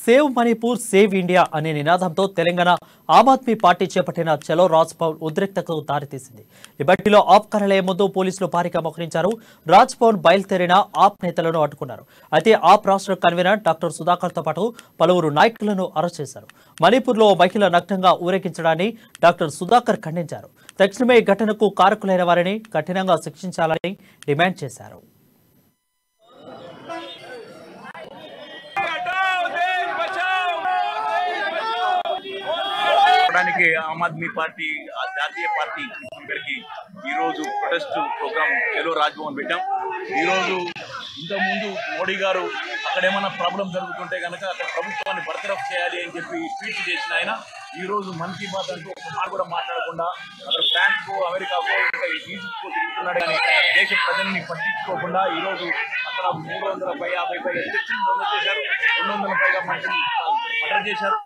Save Manipur save India అనే నినాదంతో Telangana Aam Aadmi party చేపట్టిన చలో రాజ్ భవన్ ఉద్రిక్తతకు దారితీసింది. లిబర్టీలో ఆప్ కార్యాలయం ముందు పోలీసులు భారీగా మోహరించారు. రాజ్ భవన్ బయలుదేరిన ఆప్ నేతలను అడ్డుకున్నారు. అయితే ఆప్ రాష్ట్ర కన్వీనర్ డాక్టర్ సుధాకర్తో పాటు పలువురు నాయకులను అరెస్ట్ చేశారు. మణిపూర్లో మహిళ నగ్నంగా ఊరేగించడాన్ని డాక్టర్ సుధాకర్ ఖండించారు. తక్షణమే ఈ ఘటనకు కారకులైన వారిని కఠినంగా శిక్షించాలని డిమాండ్ చేశారు. ఆమ్ ఆద్మీ పార్టీ జాతీయ పార్టీ ఇక్కడికి ఈరోజు ప్రొటెస్ట్ ప్రోగ్రామ్ చలో రాజ్ భవన్ పెట్టాం. ఈరోజు ఇంతకుముందు మోడీ గారు అక్కడ ఏమైనా ప్రాబ్లం జరుగుతుంటే కనుక అక్కడ ప్రభుత్వాన్ని బర్తరఫ్ చేయాలి అని చెప్పి ట్వీట్ చేసిన ఆయన ఈరోజు మన్ కీ బాత్ అంటూ ఒక మాట కూడా మాట్లాడకుండా అక్కడ ఫ్రాన్స్కో అమెరికాకో ఇంకా ఈజిప్ట్కో తిరుగుతున్నాడు కానీ దేశ ప్రజల్ని పట్టించుకోకుండా ఈరోజు అక్కడ 350 పైగా చర్చలు చేశారు. 200 పైగా మనుషులు మర్డర్ చేశారు.